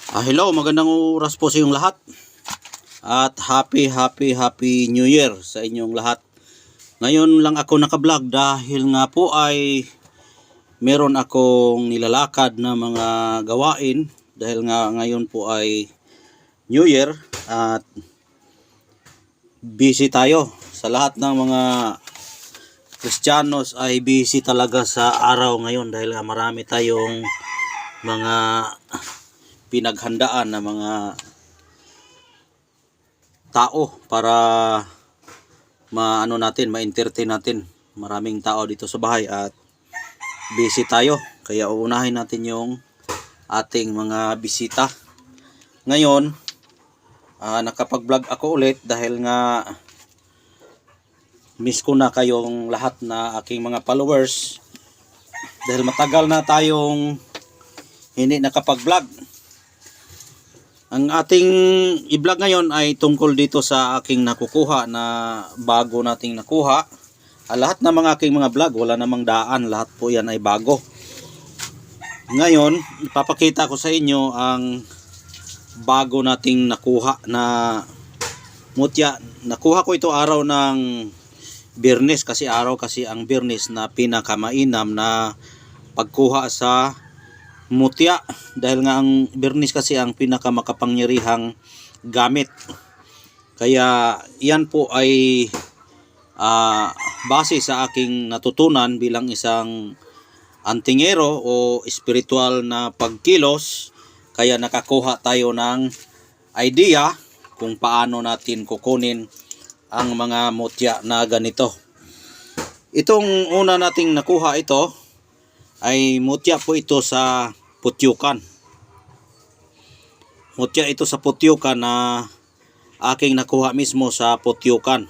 Hello, magandang oras po sa inyong lahat. At happy New Year sa inyong lahat. Ngayon lang ako naka-vlog dahil nga po ay meron akong nilalakad na mga gawain dahil nga ngayon po ay New Year at busy tayo. Sa lahat ng mga Kristiyanos ay busy talaga sa araw ngayon dahil nga marami tayong mga pinaghandaan na mga tao para ma-entertain natin. Maraming tao dito sa bahay at busy tayo. Kaya uunahin natin yung ating mga bisita. Ngayon, nakapag-vlog ako ulit dahil nga miss ko na kayong lahat na aking mga followers. Dahil matagal na tayong hindi nakapag-vlog. Ang ating i-vlog ngayon ay tungkol dito sa aking nakukuha na bago nating nakuha. Lahat ng mga aking mga vlog, wala namang daan. Lahat po yan ay bago. Ngayon, ipapakita ko sa inyo ang bago nating nakuha na mutya. Nakuha ko ito araw ng Biyernes kasi ang Biyernes na pinakamainam na pagkuha sa mutya dahil nga ang Biyernes kasi ang pinakamakapangyarihang gamit. Kaya yan po ay base sa aking natutunan bilang isang antingero o spiritual na pagkilos. Kaya nakakuha tayo ng idea kung paano natin kukunin ang mga mutya na ganito. Itong una nating nakuha ito ay mutya po ito sa putyukan. Mutya ito sa putyukan na aking nakuha mismo sa putyukan.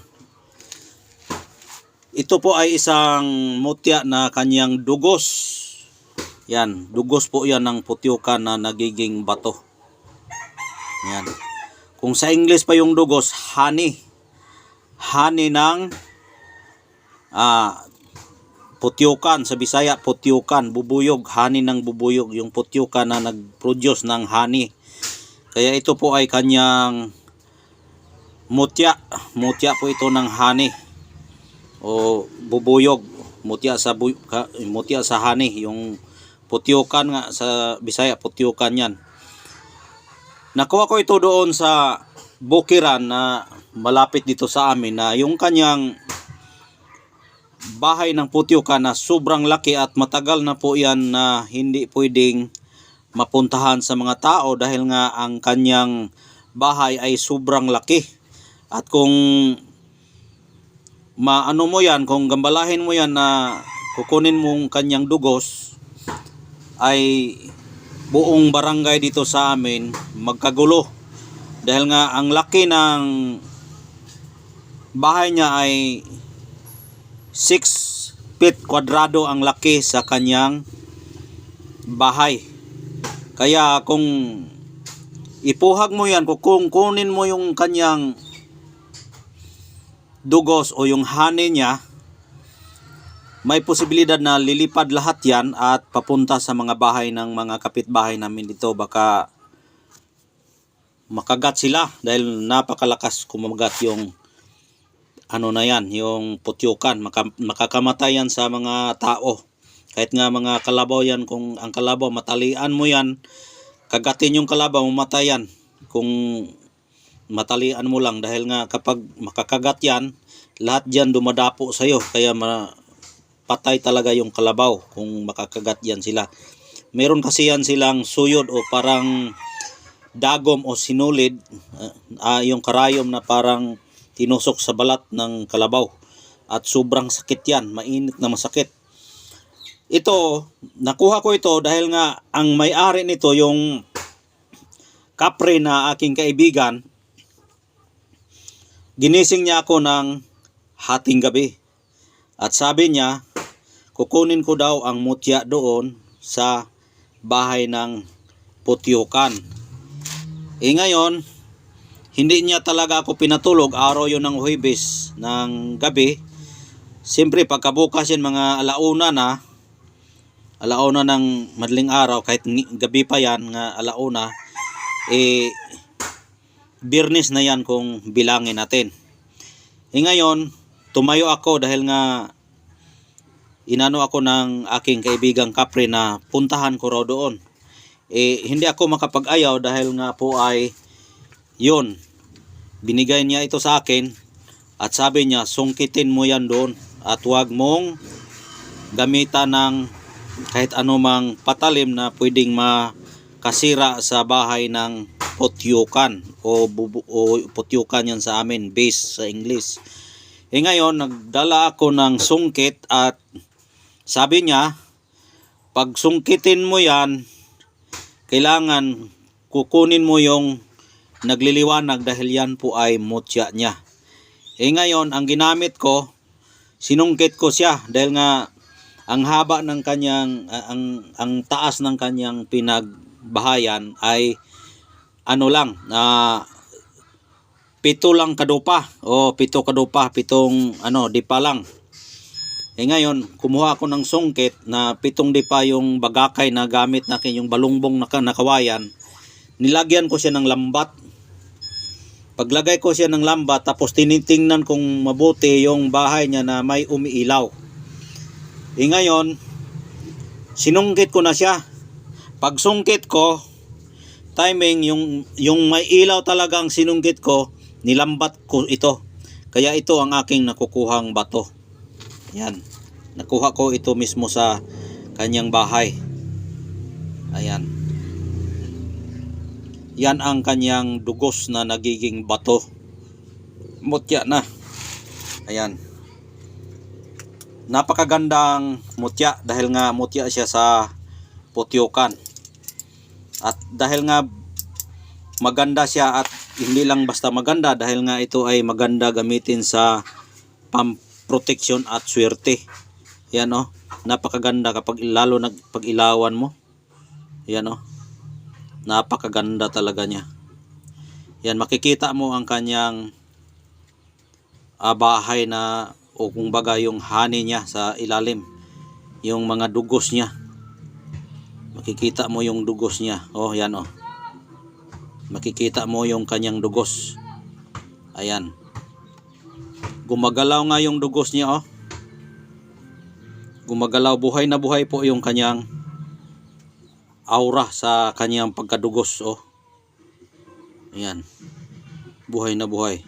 Ito po ay isang mutya na kanyang dugos. Yan, dugos po yan ng putyukan na nagiging bato. Yan. Kung sa English pa yung dugos, honey. Honey ng putyukan, sa Bisaya putyukan, bubuyog, honey ng bubuyog, yung putyukan na nag-produce ng honey. Kaya ito po ay kanyang mutya po ito ng honey o bubuyog, mutya sa honey, yung putyukan nga sa Bisaya putyukan yan. Nakuha ko ito doon sa bukiran na malapit dito sa amin na yung kanyang bahay ng putyukan na sobrang laki at matagal na po yan na hindi pwedeng mapuntahan sa mga tao dahil nga ang kanyang bahay ay sobrang laki. At kung kung gambalahin mo yan na kukunin mong kanyang dugos, ay buong barangay dito sa amin magkagulo. Dahil nga ang laki ng bahay niya ay 6 feet kwadrado ang laki sa kanyang bahay. Kaya kung ipuhag mo yan, kung kunin mo yung kanyang dugos o yung honey niya, may posibilidad na lilipad lahat yan at papunta sa mga bahay ng mga kapitbahay namin dito. Baka makagat sila dahil napakalakas kumagat yung yung putyukan. Makakamatay yan sa mga tao. Kahit nga mga kalabaw yan, kung ang kalabaw matalian mo yan, kagatin yung kalabaw, mamatay yan kung matalian mo lang. Dahil nga kapag makakagat yan, lahat dyan dumadapo sa'yo. Kaya patay talaga yung kalabaw kung makakagat yan sila. Meron kasi yan silang suyod o parang dagom o sinulid, yung karayom na parang tinusok sa balat ng kalabaw. At sobrang sakit yan, mainit na masakit. Ito, nakuha ko ito dahil nga ang may-ari nito, yung kapre na aking kaibigan, ginising niya ako ng hating gabi. At sabi niya, kukunin ko daw ang mutya doon sa bahay ng putyukan. Ngayon, hindi niya talaga ako pinatulog. Araw yun ng Huwebes ng gabi. Siyempre pagkabukas yan mga alauna ng madaling araw, kahit gabi pa yan nga alauna, Biyernes na yan kung bilangin natin. Ngayon, tumayo ako dahil nga inano ako ng aking kaibigang kapre na puntahan ko raw doon. Hindi ako makapag-ayaw dahil nga po ay yun, binigay niya ito sa akin at sabi niya, sungkitin mo yan doon at huwag mong gamitan ng kahit anumang patalim na pwedeng makasira sa bahay ng putyukan o putyukan yan sa amin, base sa English. Ngayon, nagdala ako ng sungkit at sabi niya, pag sungkitin mo yan, kailangan kukunin mo yung nagliliwanag dahil yan po ay mutya niya. Ngayon, ang ginamit ko, sinungkit ko siya dahil nga ang haba ng kanyang, ang taas ng kanyang pinagbahayan ay ano lang, 7 lang kadupa o 7 kadupa, 7 dipa lang. Ngayon, kumuha ako ng sungkit na 7 dipa yung bagakay na gamit natin, yung balungbong na nakawayan. Nilagyan ko siya ng lambat. Paglagay ko siya ng lambat, tapos tinitingnan kong mabuti yung bahay niya na may umiilaw. Ngayon, sinungkit ko na siya. Pag sungkit ko, timing, yung may ilaw talagang sinungkit ko, nilambat ko ito. Kaya ito ang aking nakukuhang bato. Yan. Nakuha ko ito mismo sa kanyang bahay. Ayan. Yan ang kanyang dugos na nagiging bato. Mutya na. Ayan. Napakagandang mutya dahil nga mutya siya sa putyukan. At dahil nga maganda siya at hindi lang basta maganda, dahil nga ito ay maganda gamitin sa pamproteksyon at swerte. Yan napakaganda kapag lalo pag ilawan mo. Yan napakaganda talaga niya. Yan, makikita mo ang kanyang bahay na o kung baga yung honey niya sa ilalim. Yung mga dugos niya. Makikita mo yung dugos niya. Yan makikita mo yung kanyang dugos. Ayan. Gumagalaw nga yung dugos niya Gumagalaw, buhay na buhay po yung kanyang aura sa kanyang pagkadugos Ayan. Buhay na buhay.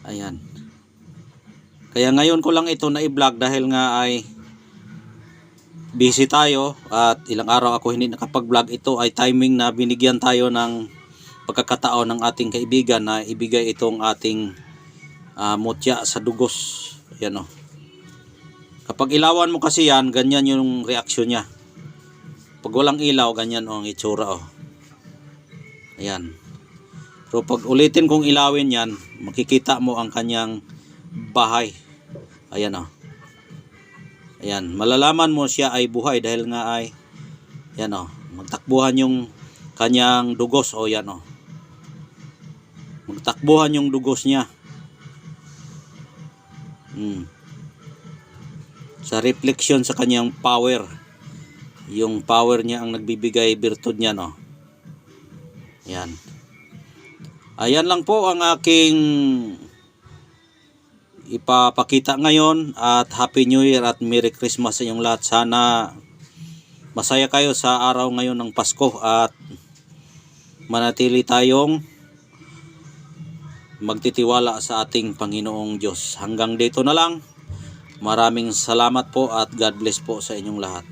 Ayan. Kaya ngayon ko lang ito na i-vlog dahil nga ay busy tayo at ilang araw ako hindi nakapag-vlog. Ito ay timing na binigyan tayo ng pagkakataon ng ating kaibigan na ibigay itong ating mutya sa dugos. Ayan Kapag ilawan mo kasi yan, ganyan yung reaksyon niya. Pag walang ilaw, ganyan ang itsura Ayan. Pero pag ulitin kong ilawin yan, makikita mo ang kanyang bahay. Ayan Ayan, malalaman mo siya ay buhay dahil nga ay yan magtakbuhan yung kanyang dugos yan magtakbuhan yung dugos niya. Sa reflection sa kanyang power. Yung power niya ang nagbibigay birtud niya Ayan. Ayan lang po ang aking ipapakita ngayon at Happy New Year at Merry Christmas sa inyong lahat. Sana masaya kayo sa araw ngayon ng Pasko at manatili tayong magtitiwala sa ating Panginoong Diyos. Hanggang dito na lang. Maraming salamat po at God bless po sa inyong lahat.